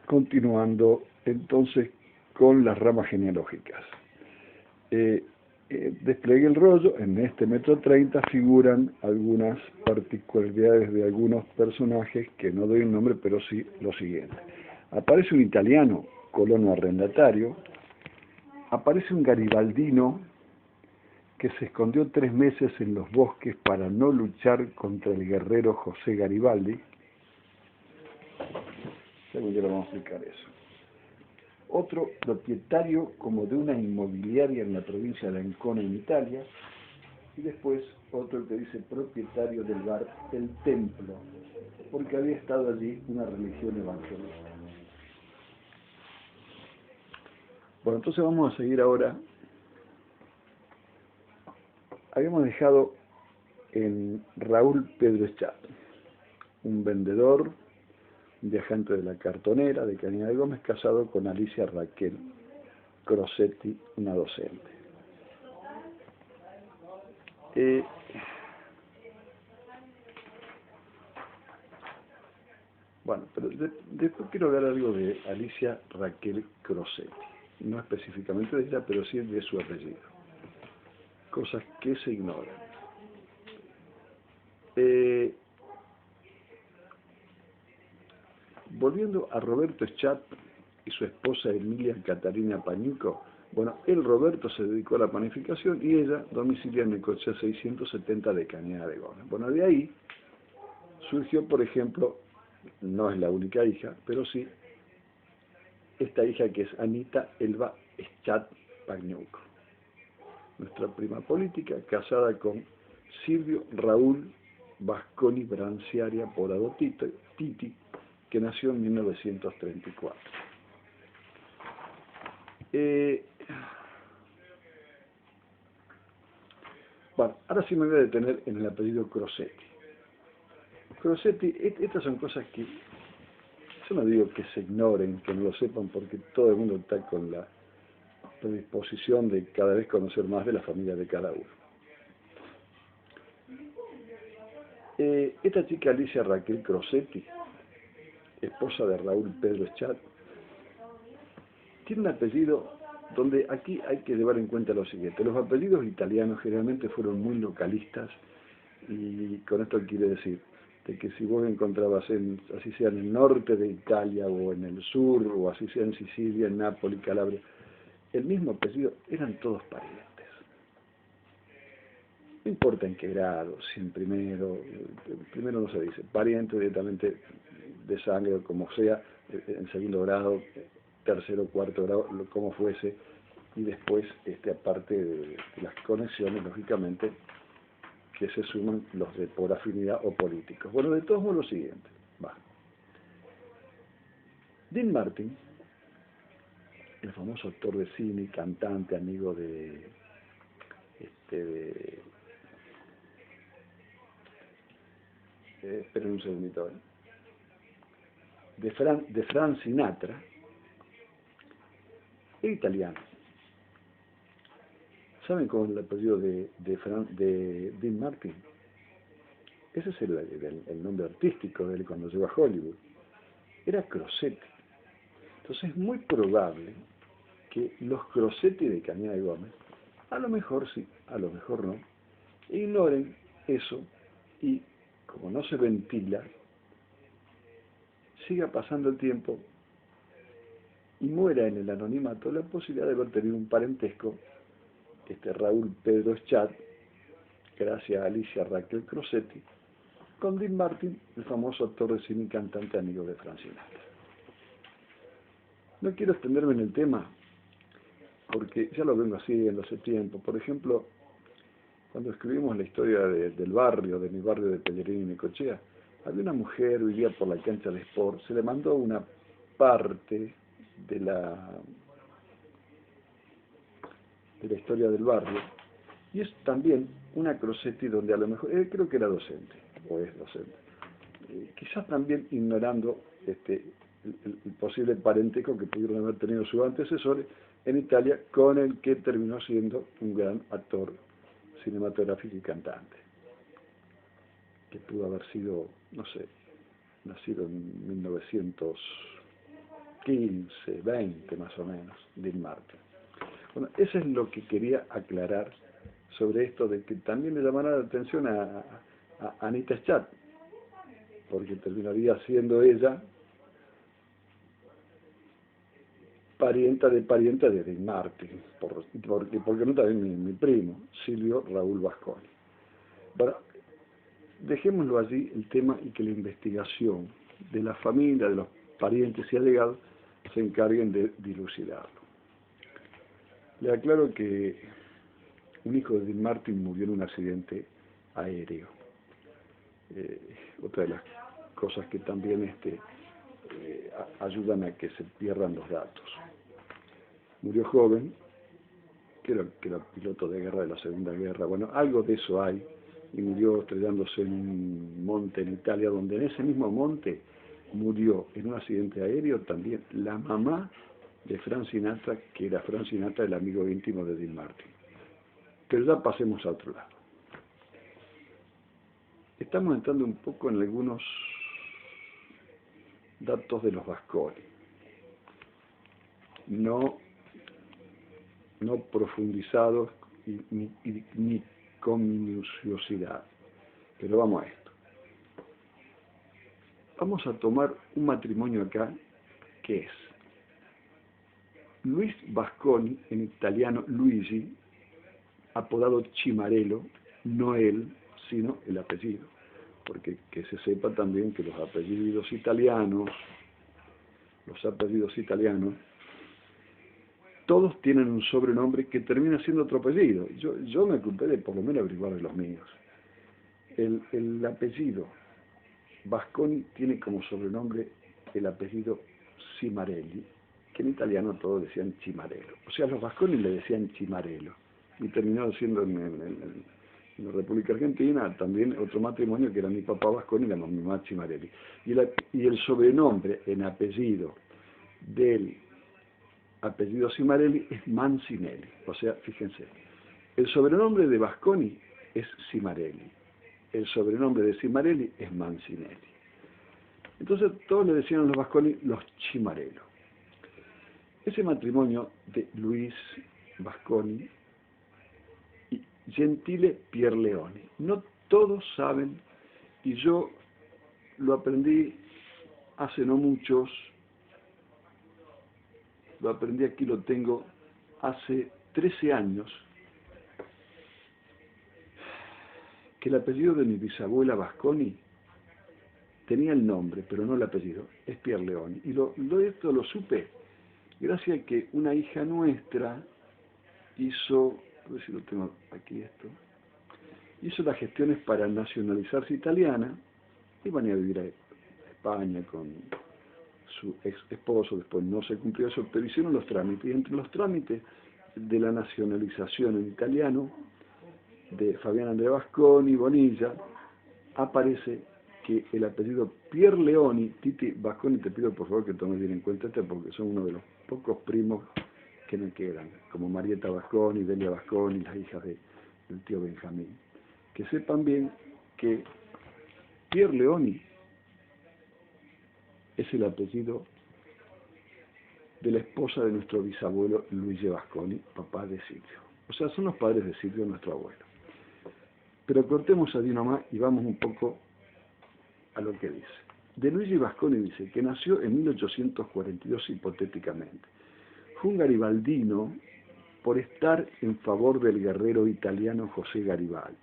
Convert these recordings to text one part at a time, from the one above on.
Continuando entonces con las ramas genealógicas. Desplegué el rollo, en este metro 30 figuran algunas particularidades de algunos personajes que no doy el nombre, pero sí lo siguiente. Aparece un italiano, colono arrendatario, aparece un garibaldino que se escondió 3 meses en los bosques para no luchar contra el guerrero José Garibaldi. Según yo le vamos a explicar eso. Otro propietario como de una inmobiliaria en la provincia de Ancona, en Italia, y después otro que dice propietario del bar El Templo, porque había estado allí una religión evangelista. Bueno, entonces vamos a seguir ahora. Habíamos dejado en Raúl Pedro Eschat, un vendedor, un viajante de la cartonera de Cañada de Gómez, casado con Alicia Raquel Crosetti, una docente. Bueno, pero después quiero hablar algo de Alicia Raquel Crosetti, no específicamente de ella, pero sí de su apellido, cosas que se ignoran. Volviendo a Roberto Eschat y su esposa Emilia Catarina Pañico, bueno, él, Roberto, se dedicó a la panificación y ella domicilia en el coche 670 de Cañada de Gómez. Bueno, de ahí surgió, por ejemplo, no es la única hija, pero sí esta hija que es Anita Elba Eschat Pañuco, nuestra prima política, casada con Silvio Raúl Vasconi Branciaria Porado Titi, que nació en 1934. Bueno, ahora sí me voy a detener en el apellido Crosetti. Crosetti, estas son cosas que yo no digo que se ignoren, que no lo sepan, porque todo el mundo está con la predisposición de cada vez conocer más de la familia de cada uno. Esta chica Alicia Raquel Crosetti, esposa de Raúl Pedro Eschat, tiene un apellido donde aquí hay que llevar en cuenta lo siguiente. Los apellidos italianos generalmente fueron muy localistas, y con esto quiere decir de que si vos encontrabas, así sea en el norte de Italia o en el sur, o así sea en Sicilia, en Nápoles, Calabria, el mismo apellido, eran todos parientes. No importa en qué grado, si en primero no se dice, pariente directamente de sangre o como sea, en segundo grado, tercero, cuarto grado, como fuese, y después, aparte de las conexiones, lógicamente, que se suman los de por afinidad o políticos. Bueno, de todos modos lo siguiente, va. Dean Martin, el famoso actor de cine, cantante, amigo de esperen un segundito, de Frank Sinatra, es italiano. ¿Saben cómo es el apellido de Dean Martin? Ese es el nombre artístico de él cuando llegó a Hollywood. Era Crosetti. Entonces es muy probable que los Crosetti de Cañada de Gómez, a lo mejor sí, a lo mejor no, ignoren eso y, como no se ventila, siga pasando el tiempo y muera en el anonimato la posibilidad de haber tenido un parentesco, Raúl Pedro Eschat, gracias a Alicia Raquel Crosetti, con Dean Martin, el famoso actor de cine y cantante amigo de Frank Sinatra. No quiero extenderme en el tema, porque ya lo vengo haciendo hace tiempo. Por ejemplo, cuando escribimos la historia del barrio, de mi barrio de Pellegrini y Necochea, había una mujer, vivía por la cancha de Sport, se le mandó una parte de la historia del barrio, y es también una Crosetti donde a lo mejor, creo que era docente, o es docente, quizás también ignorando el posible parentesco que pudieron haber tenido sus antecesores en Italia con el que terminó siendo un gran actor cinematográfico y cantante, que pudo haber sido, no sé, nacido en 1900, 15, 20 más o menos, Dean Martin. Bueno, eso es lo que quería aclarar sobre esto de que también le llamará la atención a Anita Schat, porque terminaría siendo ella parienta de Dean Martin, porque no también mi primo, Silvio Raúl Vasconi. Bueno, dejémoslo allí el tema y que la investigación de la familia, de los parientes y allegados se encarguen de dilucidarlo. Le aclaro que un hijo de Dean Martin murió en un accidente aéreo. Otra de las cosas que también ayudan a que se pierdan los datos. Murió joven, creo que era piloto de guerra de la Segunda Guerra, bueno, algo de eso hay, y murió estrellándose en un monte en Italia, donde en ese mismo monte murió en un accidente aéreo también la mamá de Frank Sinatra, que era Frank Sinatra, el amigo íntimo de Dean Martin. Pero ya pasemos a otro lado. Estamos entrando un poco en algunos datos de los Vasconi. No profundizados ni con minuciosidad. Pero vamos a esto. Vamos a tomar un matrimonio acá que es Luis Vasconi, en italiano Luigi, apodado Cimarello, no él, sino el apellido. Porque que se sepa también que los apellidos italianos, todos tienen un sobrenombre que termina siendo otro apellido. Yo me ocupé de por lo menos averiguar de los míos. El apellido Vasconi tiene como sobrenombre el apellido Cimarelli, que en italiano todos decían Cimarello. O sea, los Vasconi le decían Cimarello. Y terminó siendo en la República Argentina también otro matrimonio que era mi papá Vasconi y la mamá Cimarelli. Y el sobrenombre en apellido del apellido Cimarelli es Mancinelli. O sea, fíjense, el sobrenombre de Vasconi es Cimarelli. El sobrenombre de Cimarelli es Mancinelli. Entonces todos le decían a los Vasconi los Cimarello. Ese matrimonio de Luis Vasconi y Gentile Pierleoni, no todos saben, y yo lo aprendí hace no muchos, lo aprendí aquí, lo tengo hace 13 años, que el apellido de mi bisabuela Vasconi tenía el nombre, pero no el apellido, es Pierleoni. Y esto lo supe gracias a que una hija nuestra hizo, a ver si lo tengo aquí esto, hizo las gestiones para nacionalizarse italiana, iban a ir a vivir a España con su ex esposo, después no se cumplió eso, pero hicieron los trámites, y entre los trámites de la nacionalización en italiano, de Fabián Andrea Vasconi Bonilla, aparece que el apellido Pierleoni, Titi Vasconi, te pido por favor que tomes bien en cuenta porque son uno de los pocos primos que me quedan, como Marieta Vasconi, Delia Vasconi, las hijas del tío Benjamín. Que sepan bien que Pierleoni es el apellido de la esposa de nuestro bisabuelo Luigi Vasconi, papá de Silvio. O sea, son los padres de Silvio, nuestro abuelo. Pero cortemos allí nomás y vamos un poco a lo que dice. De Luigi Vasconi dice que nació en 1842 hipotéticamente. Fue un garibaldino por estar en favor del guerrero italiano José Garibaldi.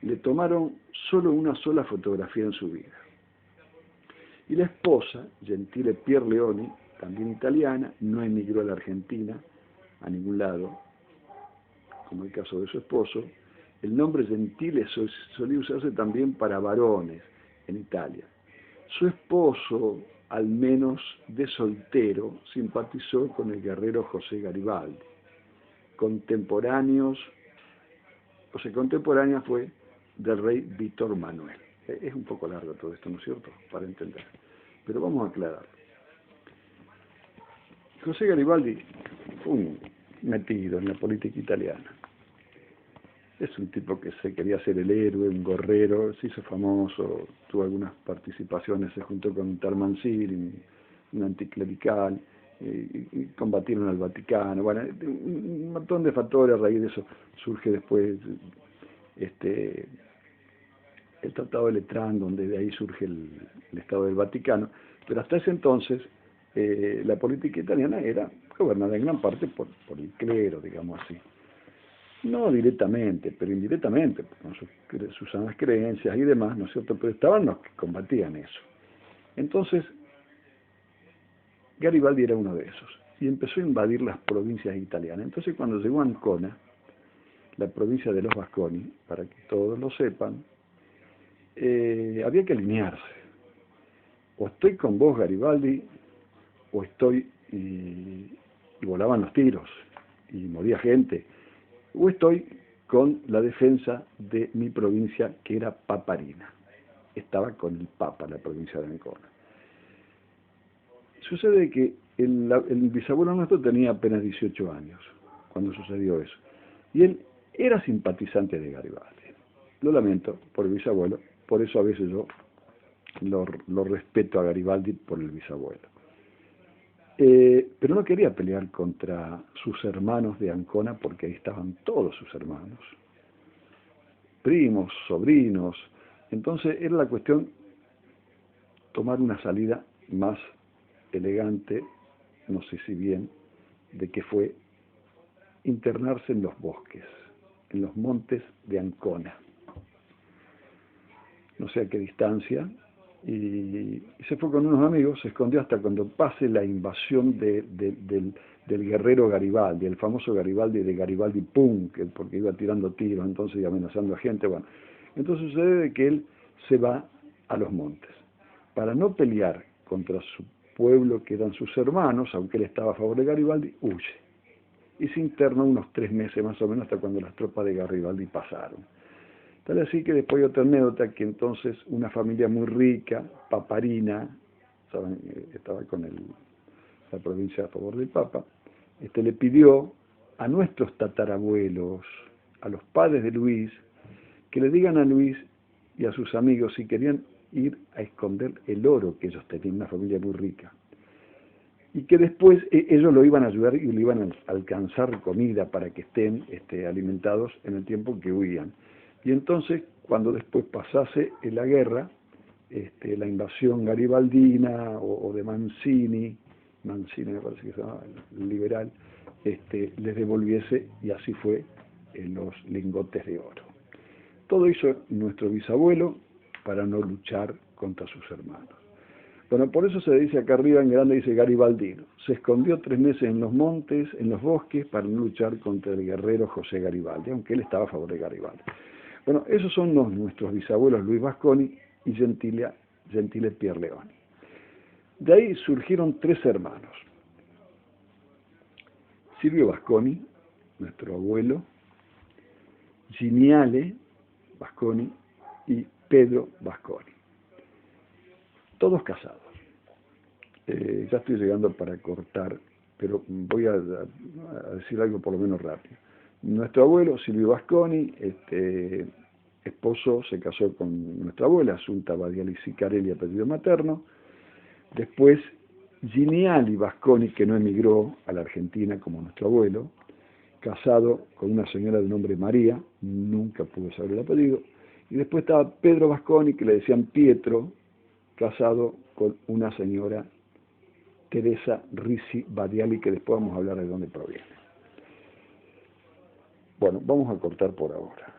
Le tomaron solo una sola fotografía en su vida. Y la esposa, Gentile Pierleoni, también italiana, no emigró a la Argentina, a ningún lado, como el caso de su esposo. El nombre Gentile solía usarse también para varones en Italia. Su esposo, al menos de soltero, simpatizó con el guerrero José Garibaldi. Contemporánea fue del rey Víctor Manuel. Es un poco largo todo esto, ¿no es cierto?, para entender. Pero vamos a aclararlo. José Garibaldi fue un metido en la política italiana. Es un tipo que se quería ser el héroe, un guerrero, se hizo famoso, tuvo algunas participaciones, se juntó con Tarmancini, un anticlerical, y combatieron al Vaticano, bueno, un montón de factores. A raíz de eso surge después el Tratado de Letrán, donde de ahí surge el Estado del Vaticano, pero hasta ese entonces la política italiana era gobernada en gran parte por el clero, digamos así. No directamente, pero indirectamente, con sus sanas creencias y demás, ¿no es cierto? Pero estaban los que combatían eso. Entonces, Garibaldi era uno de esos, y empezó a invadir las provincias italianas. Entonces, cuando llegó a Ancona, la provincia de los Vasconi, para que todos lo sepan, había que alinearse. O estoy con vos, Garibaldi, o estoy, y volaban los tiros, y moría gente, o estoy con la defensa de mi provincia, que era Paparina. Estaba con el Papa, la provincia de Ancona. Sucede que el bisabuelo nuestro tenía apenas 18 años cuando sucedió eso. Y él era simpatizante de Garibaldi. Lo lamento por el bisabuelo, por eso a veces yo lo respeto a Garibaldi por el bisabuelo. Pero no quería pelear contra sus hermanos de Ancona, porque ahí estaban todos sus hermanos, primos, sobrinos. Entonces era la cuestión tomar una salida más elegante, no sé si bien, de que fue internarse en los bosques, en los montes de Ancona, no sé a qué distancia, y se fue con unos amigos, se escondió hasta cuando pase la invasión del guerrero Garibaldi, el famoso Garibaldi de Garibaldi Pum, porque iba tirando tiros entonces y amenazando a gente. Bueno, entonces sucede que él se va a los montes para no pelear contra su pueblo, que eran sus hermanos, aunque él estaba a favor de Garibaldi. Huye y se interna unos 3 meses más o menos, hasta cuando las tropas de Garibaldi pasaron. Tal así que después hay otra anécdota, que entonces una familia muy rica, Paparina, ¿saben? Estaba con la provincia a favor del Papa, le pidió a nuestros tatarabuelos, a los padres de Luis, que le digan a Luis y a sus amigos si querían ir a esconder el oro que ellos tenían, una familia muy rica, y que después ellos lo iban a ayudar y le iban a alcanzar comida para que estén alimentados en el tiempo que huían. Y entonces, cuando después pasase la guerra, la invasión garibaldina o de Mancini me parece que se llama, el liberal, les devolviese, y así fue, los lingotes de oro. Todo hizo nuestro bisabuelo para no luchar contra sus hermanos. Bueno, por eso se dice acá arriba en grande, dice Garibaldino. Se escondió 3 meses en los montes, en los bosques, para no luchar contra el guerrero José Garibaldi, aunque él estaba a favor de Garibaldi. Bueno, esos son nuestros bisabuelos, Luis Vasconi y Gentile Pierleoni. De ahí surgieron 3 hermanos. Silvio Vasconi, nuestro abuelo, Giniale Vasconi y Pedro Vasconi. Todos casados. Ya estoy llegando para cortar, pero voy a decir algo por lo menos rápido. Nuestro abuelo, Silvio Vasconi, esposo, se casó con nuestra abuela, Asunta Badiali Sicarelli, apellido materno. Después, Giniali Vasconi, que no emigró a la Argentina como nuestro abuelo, casado con una señora de nombre María, nunca pudo saber el apellido. Y después estaba Pedro Vasconi, que le decían Pietro, casado con una señora Teresa Risi Badiali, que después vamos a hablar de dónde proviene. Bueno, vamos a cortar por ahora.